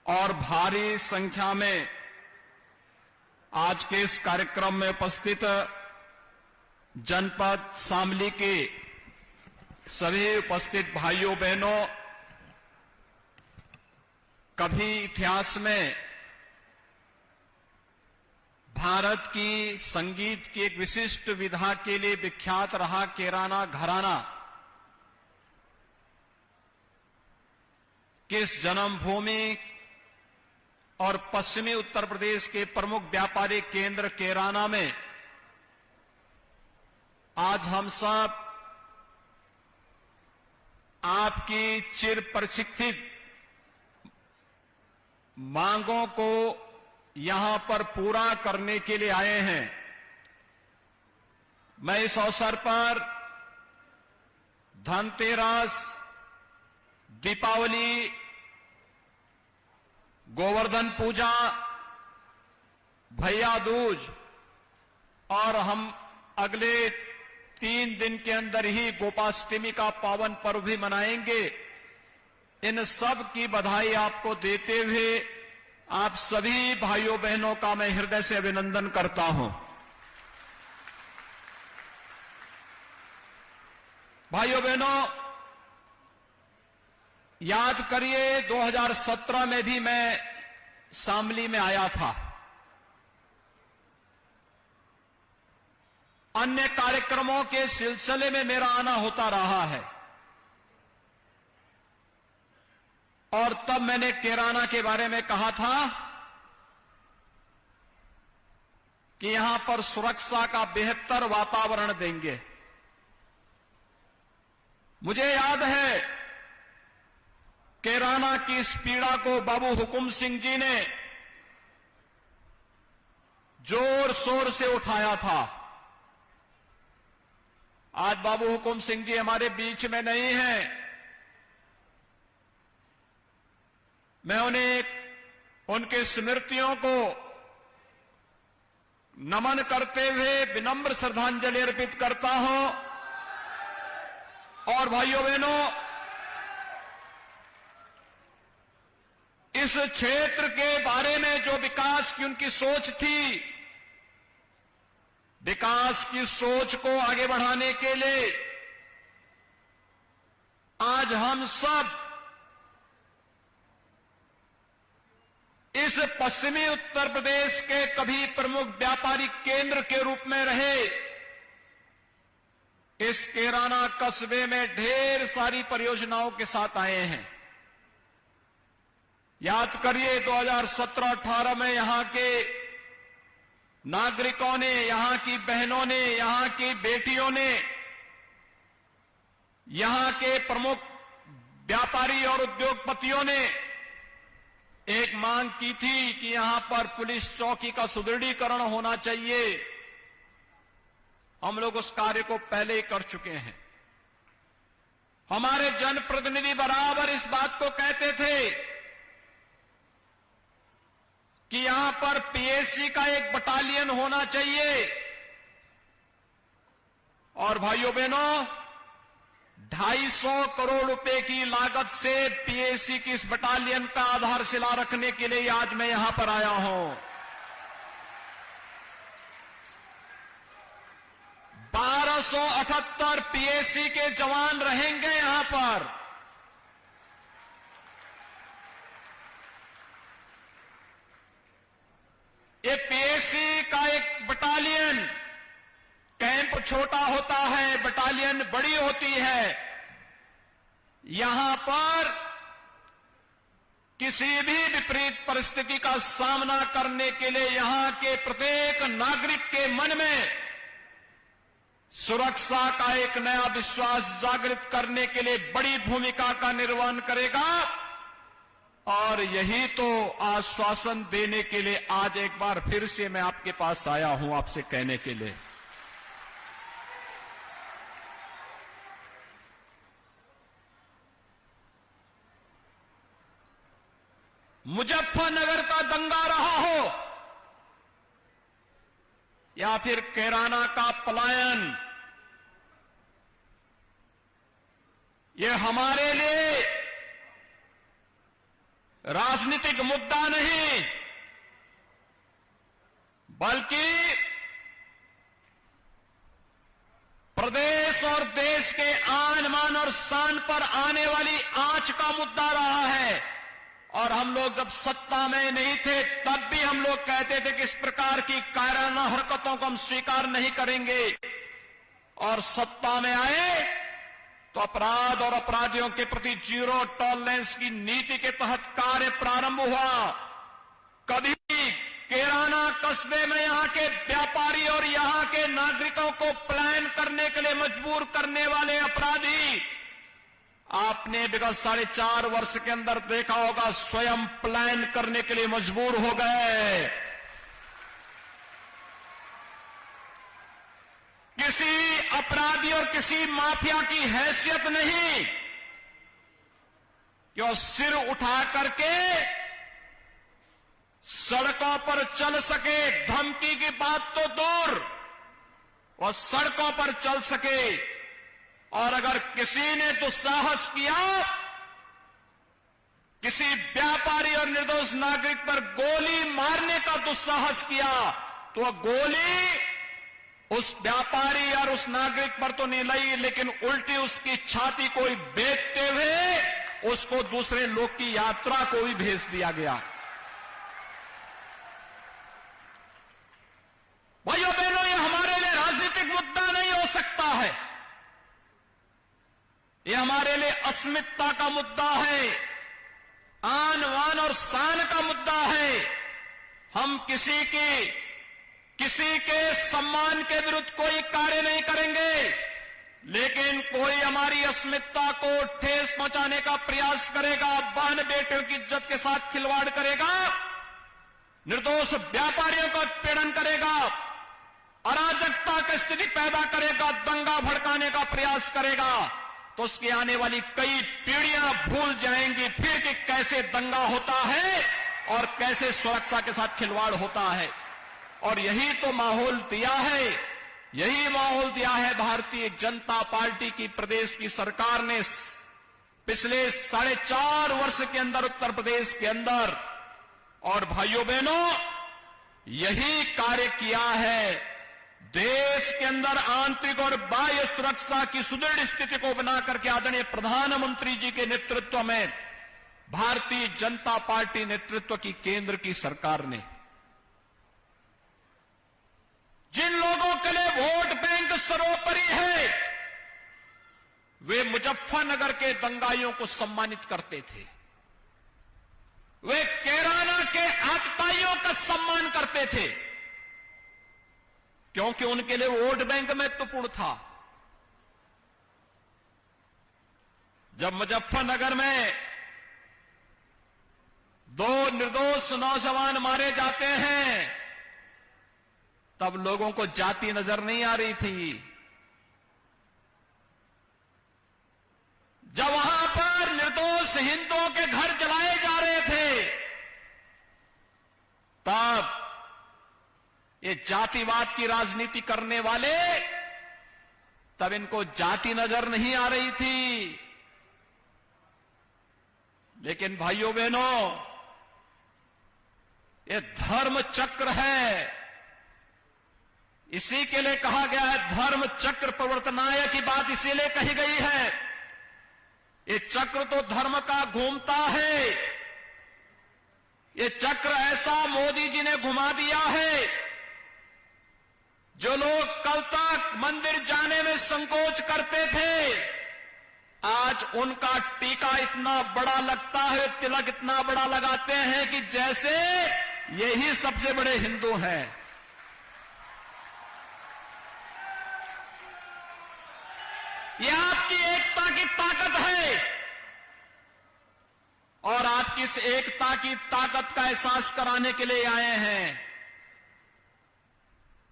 और भारी संख्या में आज के इस कार्यक्रम में उपस्थित जनपद शामली के सभी उपस्थित भाइयों बहनों, कभी इतिहास में भारत की संगीत की एक विशिष्ट विधा के लिए विख्यात रहा केराना घराना किस जन्मभूमि और पश्चिमी उत्तर प्रदेश के प्रमुख व्यापारिक केंद्र केराना में आज हम सब आपकी चिर प्रशिक्षित मांगों को यहां पर पूरा करने के लिए आए हैं। मैं इस अवसर पर धनतेरस, दीपावली, गोवर्धन पूजा, भैया दूज और हम अगले 3 दिन के अंदर ही गोपाष्टमी का पावन पर्व भी मनाएंगे। इन सब की बधाई आपको देते हुए आप सभी भाइयों बहनों का मैं हृदय से अभिनंदन करता हूं। भाइयों बहनों, याद करिए 2017 में भी मैं शामली में आया था। अन्य कार्यक्रमों के सिलसिले में मेरा आना होता रहा है और तब मैंने केराना के बारे में कहा था कि यहां पर सुरक्षा का बेहतर वातावरण देंगे। मुझे याद है केराना की इस पीड़ा को बाबू हुकुम सिंह जी ने जोर शोर से उठाया था। आज बाबू हुकुम सिंह जी हमारे बीच में नहीं हैं। मैं उन्हें उनके स्मृतियों को नमन करते हुए विनम्र श्रद्धांजलि अर्पित करता हूं। और भाइयों बहनों, इस क्षेत्र के बारे में जो विकास की उनकी सोच थी, विकास की सोच को आगे बढ़ाने के लिए आज हम सब इस पश्चिमी उत्तर प्रदेश के कभी प्रमुख व्यापारिक केंद्र के रूप में रहे इस केराना कस्बे में ढेर सारी परियोजनाओं के साथ आए हैं। याद करिए 2017-18 में यहां के नागरिकों ने, यहां की बहनों ने, यहां की बेटियों ने, यहां के प्रमुख व्यापारी और उद्योगपतियों ने एक मांग की थी कि यहां पर पुलिस चौकी का सुदृढ़ीकरण होना चाहिए। हम लोग उस कार्य को पहले ही कर चुके हैं। हमारे जनप्रतिनिधि बराबर इस बात को कहते थे कि यहां पर पीएसी का एक बटालियन होना चाहिए। और भाइयों बहनों, 250 करोड़ रुपए की लागत से पीएसी की इस बटालियन का आधारशिला रखने के लिए आज मैं यहां पर आया हूं। 1278 पीएसी के जवान रहेंगे यहां पर। ये पीएसी का एक बटालियन, कैंप छोटा होता है, बटालियन बड़ी होती है। यहां पर किसी भी विपरीत परिस्थिति का सामना करने के लिए यहां के प्रत्येक नागरिक के मन में सुरक्षा का एक नया विश्वास जागृत करने के लिए बड़ी भूमिका का निर्वहन करेगा। और यही तो आश्वासन देने के लिए आज एक बार फिर से मैं आपके पास आया हूं, आपसे कहने के लिए। मुजफ्फरनगर का दंगा रहा हो या फिर केराना का पलायन, ये हमारे लिए राजनीतिक मुद्दा नहीं, बल्कि प्रदेश और देश के आन मान और शान पर आने वाली आंच का मुद्दा रहा है। और हम लोग जब सत्ता में नहीं थे तब भी हम लोग कहते थे कि इस प्रकार की कायराना हरकतों को हम स्वीकार नहीं करेंगे। और सत्ता में आए तो अपराध और अपराधियों के प्रति जीरो टॉलरेंस की नीति के तहत कार्य प्रारंभ हुआ। कभी कैराना कस्बे में यहां के व्यापारी और यहां के नागरिकों को प्लान करने के लिए मजबूर करने वाले अपराधी आपने विगत 4.5 वर्ष के अंदर देखा होगा, स्वयं प्लान करने के लिए मजबूर हो गए। किसी अपराधी और किसी माफिया की हैसियत नहीं कि वो सिर उठा करके सड़कों पर चल सके। धमकी की बात तो दूर, वो सड़कों पर चल सके। और अगर किसी ने दुस्साहस किया, किसी व्यापारी और निर्दोष नागरिक पर गोली मारने का दुस्साहस किया, तो वह गोली उस व्यापारी और उस नागरिक पर तो नहीं लगी, लेकिन उल्टी उसकी छाती को ही बेचते हुए उसको दूसरे लोग की यात्रा को भी भेज दिया गया। भाइयों बहनों, ये हमारे लिए राजनीतिक मुद्दा नहीं हो सकता है, ये हमारे लिए अस्मिता का मुद्दा है, आन वान और शान का मुद्दा है। हम किसी के सम्मान के विरुद्ध कोई कार्य नहीं करेंगे, लेकिन कोई हमारी अस्मिता को ठेस पहुंचाने का प्रयास करेगा, बहन बेटियों की इज्जत के साथ खिलवाड़ करेगा, निर्दोष व्यापारियों का उत्पीड़न करेगा, अराजकता की स्थिति पैदा करेगा, दंगा भड़काने का प्रयास करेगा, तो उसकी आने वाली कई पीढ़ियां भूल जाएंगी फिर कि कैसे दंगा होता है और कैसे सुरक्षा के साथ खिलवाड़ होता है। और यही तो माहौल दिया है, यही माहौल दिया है भारतीय जनता पार्टी की प्रदेश की सरकार ने पिछले 4.5 वर्ष के अंदर उत्तर प्रदेश के अंदर। और भाइयों बहनों, यही कार्य किया है, देश के अंदर आंतरिक और बाह्य सुरक्षा की सुदृढ़ स्थिति को बनाकर के आदरणीय प्रधानमंत्री जी के नेतृत्व में भारतीय जनता पार्टी नेतृत्व की केंद्र की सरकार ने जिन लोगों के लिए वोट बैंक सर्वोपरि है, वे मुजफ्फरनगर के दंगाइयों को सम्मानित करते थे, वे कैराना के आतताइयों का सम्मान करते थे, क्योंकि उनके लिए वोट बैंक महत्वपूर्ण था। जब मुजफ्फरनगर में 2 निर्दोष नौजवान मारे जाते हैं, तब लोगों को जाति नजर नहीं आ रही थी। जब वहां पर निर्दोष हिंदुओं के घर जलाए जा रहे थे, तब ये जातिवाद की राजनीति करने वाले, तब इनको जाति नजर नहीं आ रही थी। लेकिन भाइयों बहनों, ये धर्म चक्र है, इसी के लिए कहा गया है धर्म चक्र प्रवर्तनाय की बात इसीलिए कही गई है। ये चक्र तो धर्म का घूमता है, ये चक्र ऐसा मोदी जी ने घुमा दिया है, जो लोग कल तक मंदिर जाने में संकोच करते थे, आज उनका टीका इतना बड़ा लगता है, तिलक इतना बड़ा लगाते हैं कि जैसे यही सबसे बड़े हिंदू हैं। यह आपकी एकता की ताकत है, और आपकी इस एकता की ताकत का एहसास कराने के लिए आए हैं।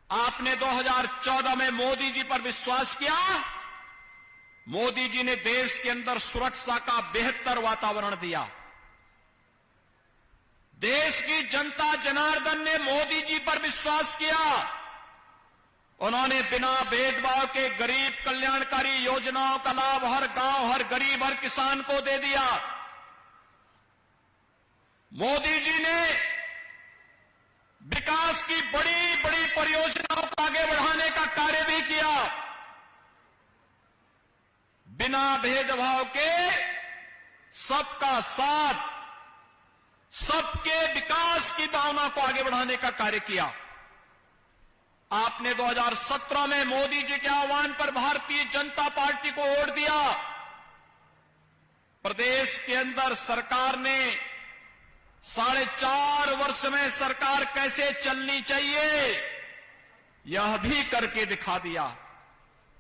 आपने 2014 में मोदी जी पर विश्वास किया, मोदी जी ने देश के अंदर सुरक्षा का बेहतर वातावरण दिया। देश की जनता जनार्दन ने मोदी जी पर विश्वास किया, उन्होंने बिना भेदभाव के गरीब कल्याणकारी योजनाओं का लाभ हर गांव, हर गरीब, हर किसान को दे दिया। मोदी जी ने विकास की बड़ी बड़ी परियोजनाओं को आगे बढ़ाने का कार्य भी किया। बिना भेदभाव के सबका साथ, सबके विकास की भावना को आगे बढ़ाने का कार्य किया। आपने 2017 में मोदी जी के आह्वान पर भारतीय जनता पार्टी को वोट दिया। प्रदेश के अंदर सरकार ने 4.5 वर्ष में सरकार कैसे चलनी चाहिए यह भी करके दिखा दिया।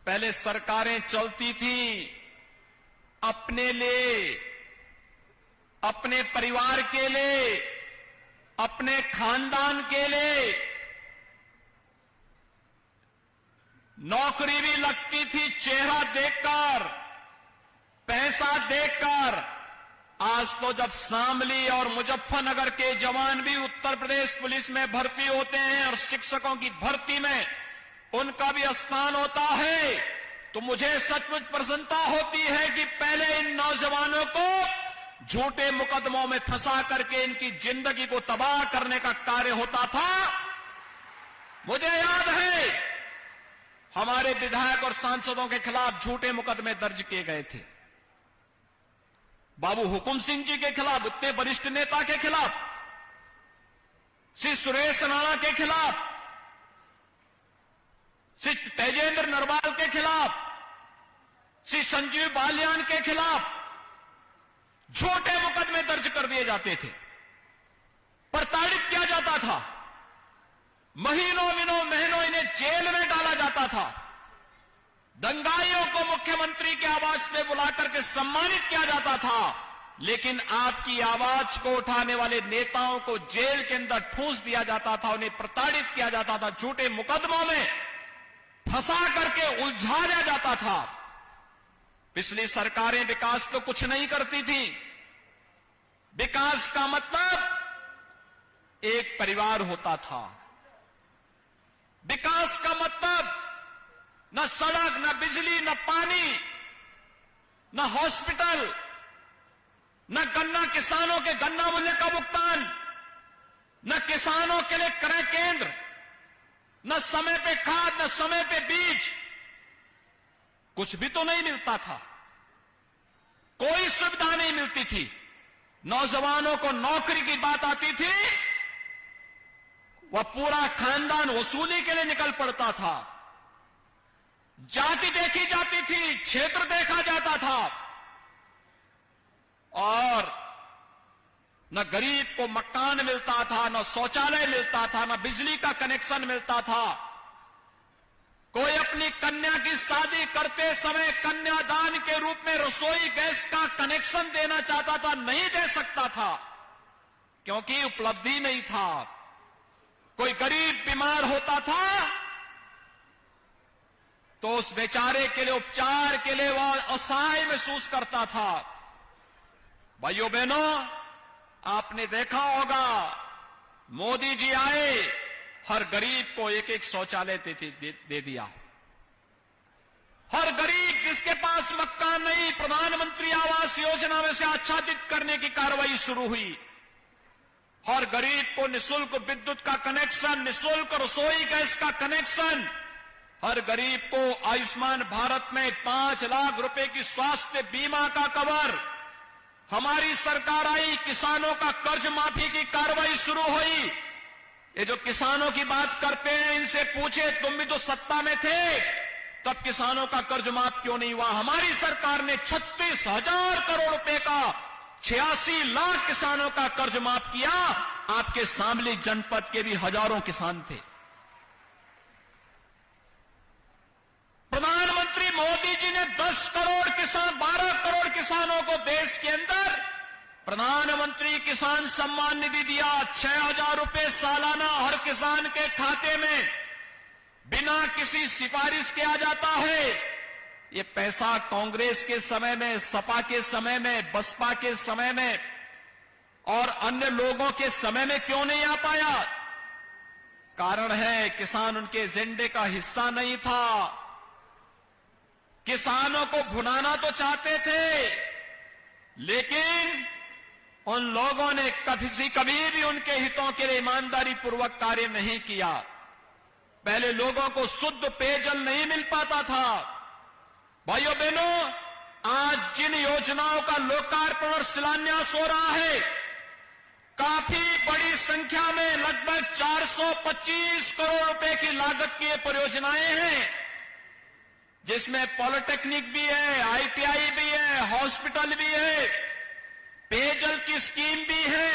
पहले सरकारें चलती थी अपने लिए, अपने परिवार के लिए, अपने खानदान के लिए। नौकरी भी लगती थी चेहरा देखकर, पैसा देखकर। आज तो जब शामली और मुजफ्फरनगर के जवान भी उत्तर प्रदेश पुलिस में भर्ती होते हैं और शिक्षकों की भर्ती में उनका भी स्थान होता है, तो मुझे सचमुच प्रसन्नता होती है कि पहले इन नौजवानों को झूठे मुकदमों में फंसा करके इनकी जिंदगी को तबाह करने का कार्य होता था। मुझे याद है हमारे विधायक और सांसदों के खिलाफ झूठे मुकदमे दर्ज किए गए थे। बाबू हुकुम सिंह जी के खिलाफ, इतने वरिष्ठ नेता के खिलाफ, श्री सुरेश राणा के खिलाफ, श्री तेजेंद्र नरवाल के खिलाफ, श्री संजीव बालियान के खिलाफ झूठे मुकदमे दर्ज कर दिए जाते थे, प्रताड़ित किया जाता था, महीनों महीनों इन्हें जेल में डाला जाता था। दंगाइयों को मुख्यमंत्री के आवास में बुलाकर के सम्मानित किया जाता था, लेकिन आपकी आवाज को उठाने वाले नेताओं को जेल के अंदर ठूंस दिया जाता था, उन्हें प्रताड़ित किया जाता था, झूठे मुकदमों में फंसा करके उलझाया जाता था। पिछली सरकारें विकास तो कुछ नहीं करती थी। विकास का मतलब एक परिवार होता था। विकास का मतलब न सड़क, न बिजली, न पानी, न हॉस्पिटल, न गन्ना किसानों के गन्ना मूल्य का भुगतान, न किसानों के लिए क्रय केंद्र, न समय पे खाद, न समय पे बीज, कुछ भी तो नहीं मिलता था। कोई सुविधा नहीं मिलती थी। नौजवानों को नौकरी की बात आती थी, वह पूरा खानदान वसूली के लिए निकल पड़ता था। जाति देखी जाती थी, क्षेत्र देखा जाता था, और न गरीब को मकान मिलता था, न शौचालय मिलता था, न बिजली का कनेक्शन मिलता था। कोई अपनी कन्या की शादी करते समय कन्यादान के रूप में रसोई गैस का कनेक्शन देना चाहता था, नहीं दे सकता था क्योंकि उपलब्धि नहीं था। कोई गरीब बीमार होता था तो उस बेचारे के लिए उपचार के लिए वह असहाय महसूस करता था। भाइयों बहनों, आपने देखा होगा मोदी जी आए, हर गरीब को एक एक शौचालय दे दिया। हर गरीब जिसके पास मकान नहीं, प्रधानमंत्री आवास योजना में से आच्छादित करने की कार्रवाई शुरू हुई। हर गरीब को निःशुल्क विद्युत का कनेक्शन, निःशुल्क रसोई गैस का कनेक्शन, हर गरीब को आयुष्मान भारत में 5 लाख रुपए की स्वास्थ्य बीमा का कवर। हमारी सरकार आई, किसानों का कर्ज माफी की कार्रवाई शुरू हुई। ये जो किसानों की बात करते हैं, इनसे पूछे तुम भी तो सत्ता में थे, तब किसानों का कर्ज माफ क्यों नहीं हुआ? हमारी सरकार ने 36,000 करोड़ रुपए का 86 लाख किसानों का कर्ज माफ किया। आपके शामली जनपद के भी हजारों किसान थे। प्रधानमंत्री मोदी जी ने 10 करोड़ किसान, 12 करोड़ किसानों को देश के अंदर प्रधानमंत्री किसान सम्मान निधि दिया। 6,000 रुपए सालाना हर किसान के खाते में बिना किसी सिफारिश के आ जाता है। ये पैसा कांग्रेस के समय में, सपा के समय में, बसपा के समय में और अन्य लोगों के समय में क्यों नहीं आ पाया? कारण है किसान उनके एजेंडे का हिस्सा नहीं था। किसानों को भुनाना तो चाहते थे, लेकिन उन लोगों ने कभी भी उनके हितों के लिए ईमानदारी पूर्वक कार्य नहीं किया। पहले लोगों को शुद्ध पेयजल नहीं मिल पाता था। भाइयों बहनों, आज जिन योजनाओं का लोकार्पण और शिलान्यास हो रहा है, काफी बड़ी संख्या में लगभग 425 करोड़ रुपए की लागत की ये परियोजनाएं हैं, जिसमें पॉलिटेक्निक भी है, आईटीआई भी है, हॉस्पिटल भी है, पेयजल की स्कीम भी है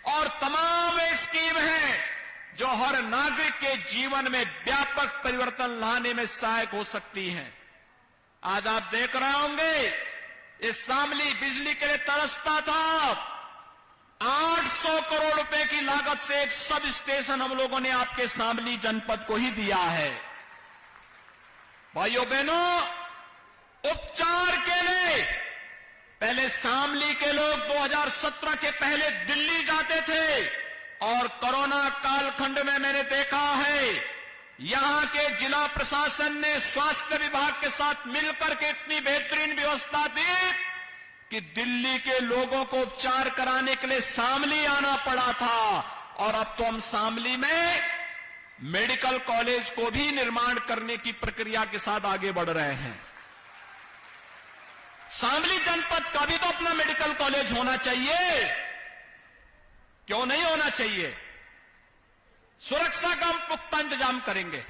और तमाम स्कीम हैं जो हर नागरिक के जीवन में व्यापक परिवर्तन लाने में सहायक हो सकती हैं। आज आप देख रहे होंगे, इस शामली बिजली के लिए तरसता था। 800 करोड़ रुपए की लागत से एक सब स्टेशन हम लोगों ने आपके शामली जनपद को ही दिया है। भाइयों बहनों, उपचार के लिए पहले शामली के लोग 2017 के पहले दिल्ली जाते थे और कोरोना कालखंड में मैंने देखा है, यहां के जिला प्रशासन ने स्वास्थ्य विभाग के साथ मिलकर के इतनी बेहतरीन व्यवस्था दी कि दिल्ली के लोगों को उपचार कराने के लिए शामली आना पड़ा था। और अब तो हम शामली में मेडिकल कॉलेज को भी निर्माण करने की प्रक्रिया के साथ आगे बढ़ रहे हैं। शामली जनपद का भी तो अपना मेडिकल कॉलेज होना चाहिए, क्यों नहीं होना चाहिए? सुरक्षा का हम पुख्ता इंतजाम करेंगे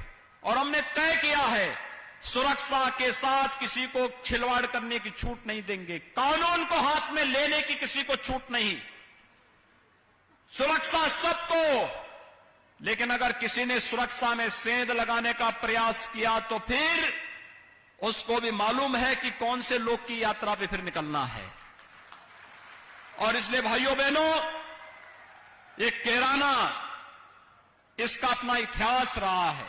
और हमने तय किया है, सुरक्षा के साथ किसी को खिलवाड़ करने की छूट नहीं देंगे, कानून को हाथ में लेने की किसी को छूट नहीं। सुरक्षा सबको, लेकिन अगर किसी ने सुरक्षा में सेंध लगाने का प्रयास किया तो फिर उसको भी मालूम है कि कौन से लोग की यात्रा पे फिर निकलना है। और इसलिए भाइयों बहनों, ये कैराना, इसका अपना इतिहास रहा है।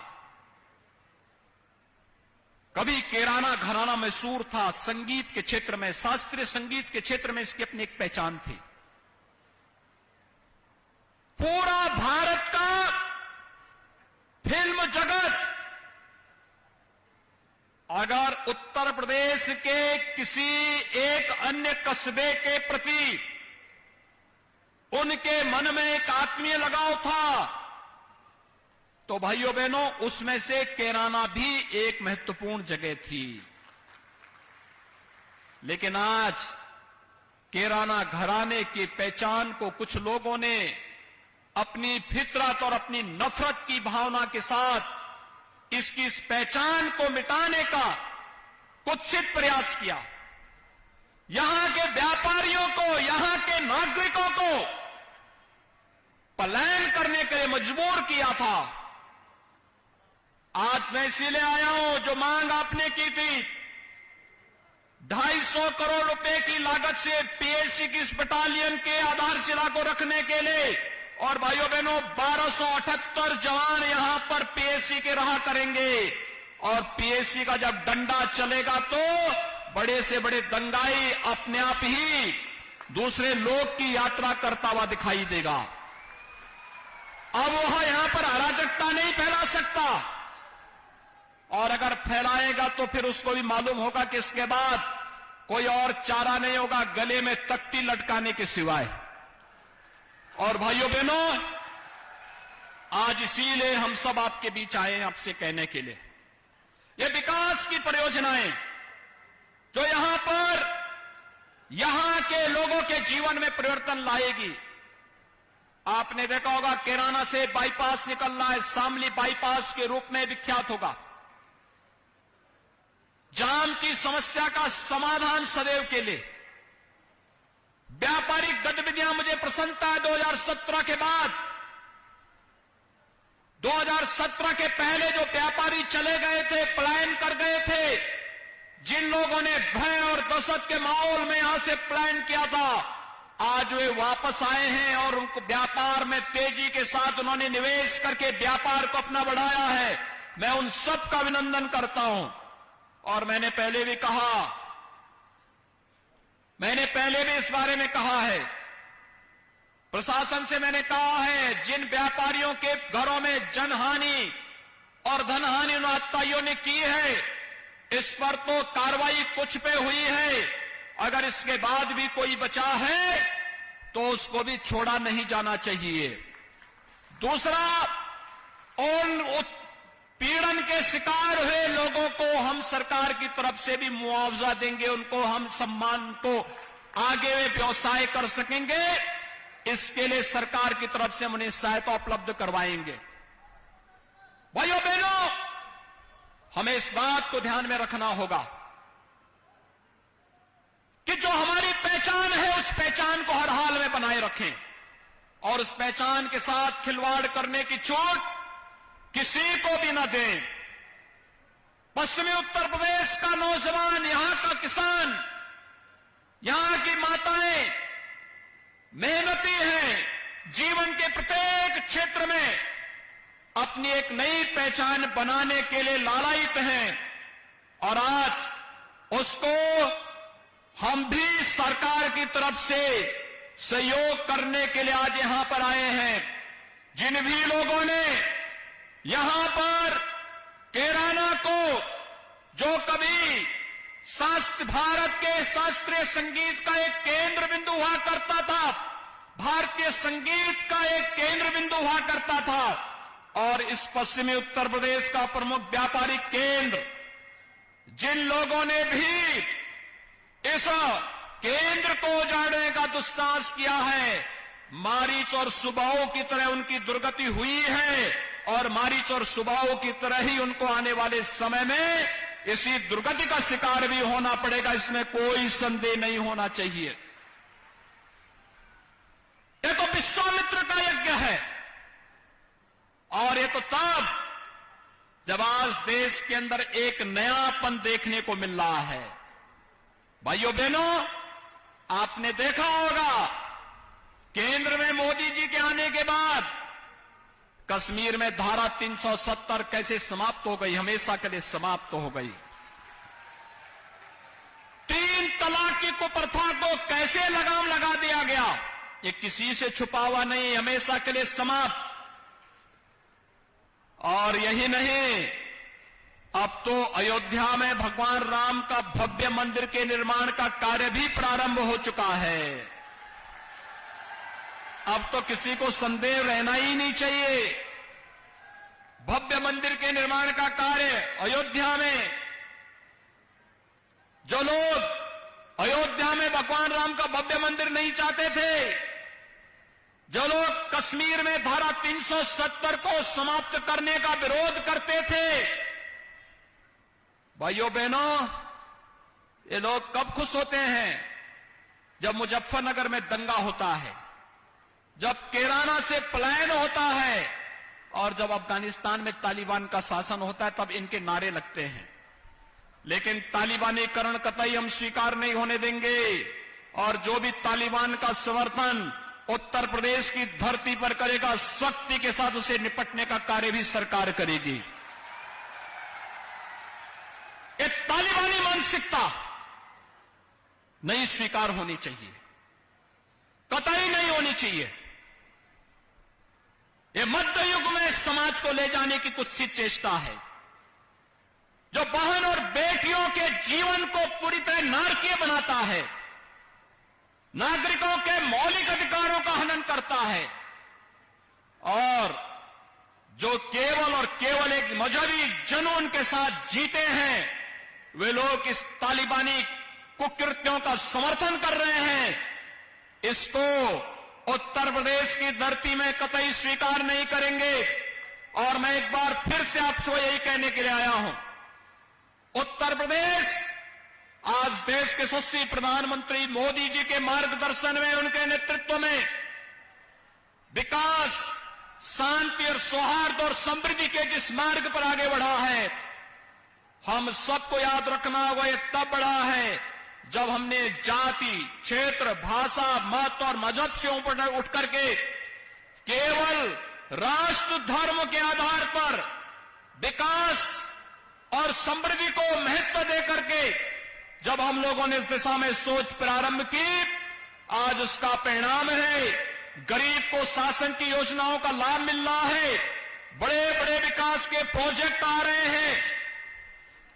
कभी कैराना घराना मशहूर था संगीत के क्षेत्र में, शास्त्रीय संगीत के क्षेत्र में इसकी अपनी एक पहचान थी। पूरा भारत का फिल्म जगत अगर उत्तर प्रदेश के किसी एक अन्य कस्बे के प्रति उनके मन में एक आत्मीय लगाव था, तो भाइयों बहनों, उसमें से कैराना भी एक महत्वपूर्ण जगह थी। लेकिन आज कैराना घराने की पहचान को कुछ लोगों ने अपनी फितरत और अपनी नफरत की भावना के साथ इसकी इस पहचान को मिटाने का कुत्सित प्रयास किया। यहां के व्यापारियों को, यहां के नागरिकों को पलायन करने के लिए मजबूर किया था। आज मैं इसीलिए आया हूं, जो मांग आपने की थी 250 करोड़ रुपए की लागत से पीएससी की इस बटालियन के आधारशिला को रखने के लिए, और भाइयों बहनों 1278 जवान यहां पर पीएससी के रहा करेंगे। और पीएससी का जब डंडा चलेगा तो बड़े से बड़े दंगाई अपने आप ही दूसरे लोग की यात्रा करता हुआ दिखाई देगा। अब वह यहां पर अराजकता नहीं फैला सकता, और अगर फैलाएगा तो फिर उसको भी मालूम होगा कि इसके बाद कोई और चारा नहीं होगा गले में तख्ती लटकाने के सिवाय। और भाइयों बहनों, आज इसीलिए हम सब आपके बीच आए हैं आपसे कहने के लिए, ये विकास की परियोजनाएं जो यहां के लोगों के जीवन में परिवर्तन लाएगी। आपने देखा होगा कैराना से बाईपास निकल रहा है, शामली बाईपास के रूप में विख्यात होगा। जाम की समस्या का समाधान सदैव के लिए, व्यापारिक गतिविधियां, मुझे प्रसन्नता है 2017 के बाद, 2017 के पहले जो व्यापारी चले गए थे, पलायन कर गए थे, जिन लोगों ने भय और दहशत के माहौल में यहां से पलायन किया था, आज वे वापस आए हैं और उनको व्यापार में तेजी के साथ उन्होंने निवेश करके व्यापार को अपना बढ़ाया है। मैं उन सब का अभिनंदन करता हूं। और मैंने पहले भी इस बारे में कहा है, प्रशासन से मैंने कहा है, जिन व्यापारियों के घरों में जनहानि और धनहानि उन हत्याइयों ने की है, इस पर तो कार्रवाई कुछ पे हुई है। अगर इसके बाद भी कोई बचा है तो उसको भी छोड़ा नहीं जाना चाहिए। दूसरा, उन उत्पीड़न के शिकार हुए लोगों को हम सरकार की तरफ से भी मुआवजा देंगे, उनको हम सम्मान को आगे वे व्यवसाय कर सकेंगे, इसके लिए सरकार की तरफ से हम उन्हें सहायता उपलब्ध करवाएंगे। भाइयों बहनों, हमें इस बात को ध्यान में रखना होगा कि जो हमारी पहचान है उस पहचान को हर हाल में बनाए रखें और उस पहचान के साथ खिलवाड़ करने की छूट किसी को भी न दें। पश्चिमी उत्तर प्रदेश का नौजवान, यहां का किसान, यहां की माताएं मेहनती हैं, जीवन के प्रत्येक क्षेत्र में अपनी एक नई पहचान बनाने के लिए लालायित हैं और आज उसको हम भी सरकार की तरफ से सहयोग करने के लिए आज यहां पर आए हैं। जिन भी लोगों ने यहां पर कैराना को, जो कभी भारत के शास्त्रीय संगीत का एक केंद्र बिंदु हुआ करता था, भारतीय संगीत का एक केंद्र बिंदु हुआ करता था, और इस पश्चिमी उत्तर प्रदेश का प्रमुख व्यापारिक केंद्र, जिन लोगों ने भी इस केंद्र को उजाड़ने का दुस्साहस किया है, मारीच और सुबाहों की तरह उनकी दुर्गति हुई है और मारीच और सुबाहों की तरह ही उनको आने वाले समय में इसी दुर्गति का शिकार भी होना पड़ेगा, इसमें कोई संदेह नहीं होना चाहिए। ये तो विश्वामित्र का यज्ञ है और ये तो तब जब आज देश के अंदर एक नयापन देखने को मिल रहा है। भाइयों बहनों, आपने देखा होगा केंद्र में मोदी जी के आने के बाद कश्मीर में धारा 370 कैसे समाप्त हो गई, हमेशा के लिए समाप्त हो गई। 3 तलाक की कुप्रथा को कैसे लगाम लगा दिया गया, ये किसी से छुपा हुआ नहीं, हमेशा के लिए समाप्त। और यही नहीं, अब तो अयोध्या में भगवान राम का भव्य मंदिर के निर्माण का कार्य भी प्रारंभ हो चुका है। अब तो किसी को संदेह रहना ही नहीं चाहिए, भव्य मंदिर के निर्माण का कार्य अयोध्या में, जो लोग अयोध्या में भगवान राम का भव्य मंदिर नहीं चाहते थे, जो लोग कश्मीर में धारा 370 को समाप्त करने का विरोध करते थे, भाइयों बहनों, ये लोग कब खुश होते हैं? जब मुजफ्फरनगर में दंगा होता है, जब कैराना से पलायन होता है और जब अफगानिस्तान में तालिबान का शासन होता है, तब इनके नारे लगते हैं। लेकिन तालिबानीकरण कतई हम स्वीकार नहीं होने देंगे और जो भी तालिबान का समर्थन उत्तर प्रदेश की धरती पर करेगा, सख्ती के साथ उसे निपटने का कार्य भी सरकार करेगी। एक तालिबानी मानसिकता नहीं स्वीकार होनी चाहिए, कतई नहीं होनी चाहिए। ये मध्य युग में समाज को ले जाने की कुछ सी चेष्टा है, जो बहन और बेटियों के जीवन को पूरी तरह नारकीय बनाता है, नागरिकों के मौलिक अधिकारों का हनन करता है और जो केवल और केवल एक मजहबी जुनून के साथ जीते हैं, वे लोग इस तालिबानी कुकृत्यों का समर्थन कर रहे हैं। इसको उत्तर प्रदेश की धरती में कतई स्वीकार नहीं करेंगे। और मैं एक बार फिर से आपको यही कहने के लिए आया हूं, उत्तर प्रदेश आज देश के यशस्वी प्रधानमंत्री मोदी जी के मार्गदर्शन में, उनके नेतृत्व में विकास, शांति और सौहार्द और समृद्धि के जिस मार्ग पर आगे बढ़ा है, हम सबको याद रखना होगा, ये तब बढ़ा है जब हमने जाति, क्षेत्र, भाषा, मत और मजहब से ऊपर उठ करके केवल राष्ट्र धर्म के आधार पर विकास और समृद्धि को महत्व देकर के जब हम लोगों ने इस दिशा में सोच प्रारंभ की, आज उसका परिणाम है गरीब को शासन की योजनाओं का लाभ मिल रहा है, बड़े बड़े विकास के प्रोजेक्ट आ रहे हैं।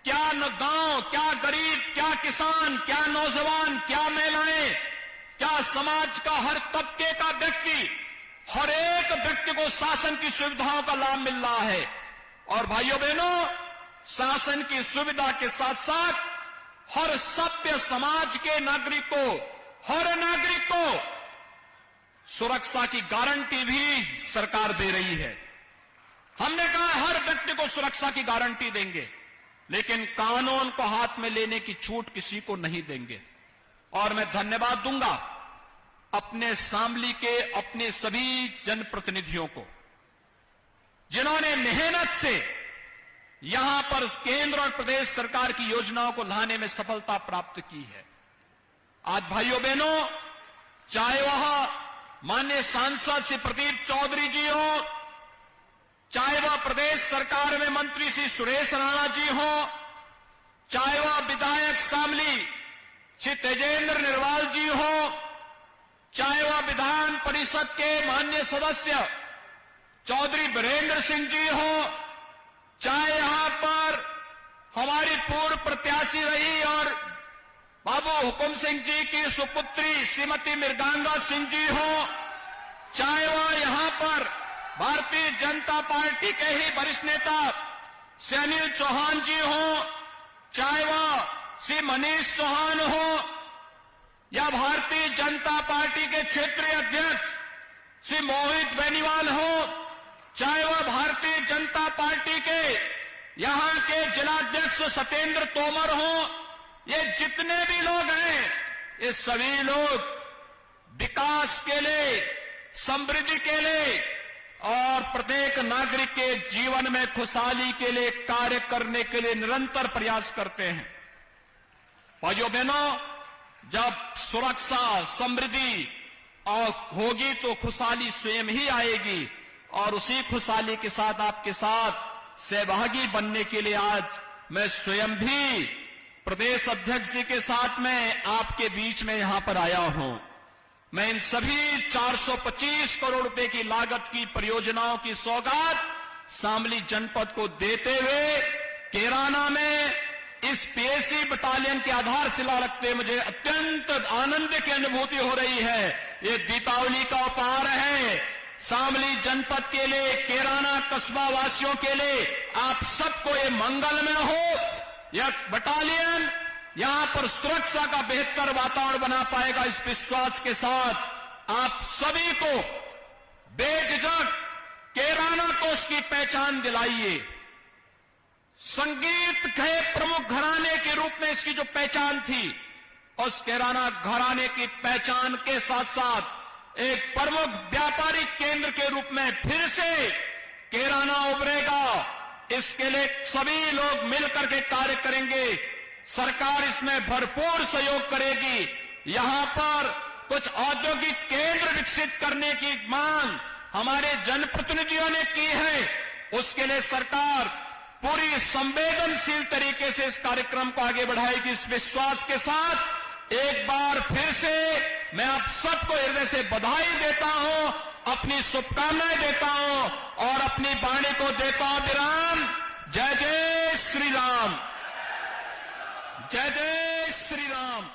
क्या न गांव, क्या गरीब, क्या किसान, क्या नौजवान, क्या महिलाएं, क्या समाज का हर तबके का व्यक्ति, हर एक व्यक्ति को शासन की सुविधाओं का लाभ मिल रहा है? और भाइयों बहनों, शासन की सुविधा के साथ साथ हर सभ्य समाज के नागरिक को, हर नागरिक को सुरक्षा की गारंटी भी सरकार दे रही है। हमने कहा हर व्यक्ति को सुरक्षा की गारंटी देंगे, लेकिन कानून को हाथ में लेने की छूट किसी को नहीं देंगे। और मैं धन्यवाद दूंगा अपने शामली के अपने सभी जनप्रतिनिधियों को, जिन्होंने मेहनत से यहां पर केंद्र और प्रदेश सरकार की योजनाओं को लाने में सफलता प्राप्त की है। आज भाइयों बहनों, चाहे वह माननीय सांसद श्री प्रदीप चौधरी जी हो, चाहे वह प्रदेश सरकार में मंत्री श्री सुरेश राणा जी हो, चाहे वह विधायक शामली श्री तेजेंद्र निर्वाल जी हो, चाहे वह विधान परिषद के माननीय सदस्य चौधरी बीरेंद्र सिंह जी हो, चाहे यहां पर हमारी पूर्व प्रत्याशी रही और बाबू हुकुम सिंह जी की सुपुत्री श्रीमती मृगांगा सिंह जी हो, चाहे वह यहां पर भारतीय जनता पार्टी के ही वरिष्ठ नेता श्री अनिल चौहान जी हो, चाहे वह श्री मनीष चौहान हो, या भारतीय जनता पार्टी के क्षेत्रीय अध्यक्ष श्री मोहित बेनीवाल हो, चाहे वह भारतीय जनता पार्टी के यहां के जिलाध्यक्ष सत्येंद्र तोमर हो, ये जितने भी लोग हैं, ये सभी लोग विकास के लिए, समृद्धि के लिए और प्रत्येक नागरिक के जीवन में खुशहाली के लिए कार्य करने के लिए निरंतर प्रयास करते हैं। भाइयों बहनों, जब सुरक्षा, समृद्धि और होगी तो खुशहाली स्वयं ही आएगी, और उसी खुशहाली के साथ आपके साथ सहभागी बनने के लिए आज मैं स्वयं भी प्रदेश अध्यक्ष जी के साथ में आपके बीच में यहां पर आया हूं। मैं इन सभी 425 करोड़ रुपए की लागत की परियोजनाओं की सौगात शामली जनपद को देते हुए कैराना में इस पीएसी बटालियन के आधारशिला रखते मुझे अत्यंत आनंद की अनुभूति हो रही है। ये दीपावली का उपहार है शामली जनपद के लिए, कैराना कस्बा वासियों के लिए। आप सबको ये मंगलमय हो। यह बटालियन यहां पर सुरक्षा का बेहतर वातावरण बना पाएगा, इस विश्वास के साथ आप सभी को बेझिझक कैराना को उसकी पहचान दिलाइए। संगीत के प्रमुख घराने के रूप में इसकी जो पहचान थी, उस कैराना घराने की पहचान के साथ साथ एक प्रमुख व्यापारिक केंद्र के रूप में फिर से कैराना उभरेगा। इसके लिए सभी लोग मिलकर के कार्य करेंगे। सरकार इसमें भरपूर सहयोग करेगी। यहां पर कुछ औद्योगिक केंद्र विकसित करने की मांग हमारे जनप्रतिनिधियों ने की है। उसके लिए सरकार पूरी संवेदनशील तरीके से इस कार्यक्रम को आगे बढ़ाएगी। इस विश्वास के साथ एक बार फिर से मैं आप सबको हृदय से बधाई देता हूं, अपनी शुभकामनाएं देता हूं और अपनी वाणी को देता हूं विराम। जय जय श्री राम, जय जय श्री राम।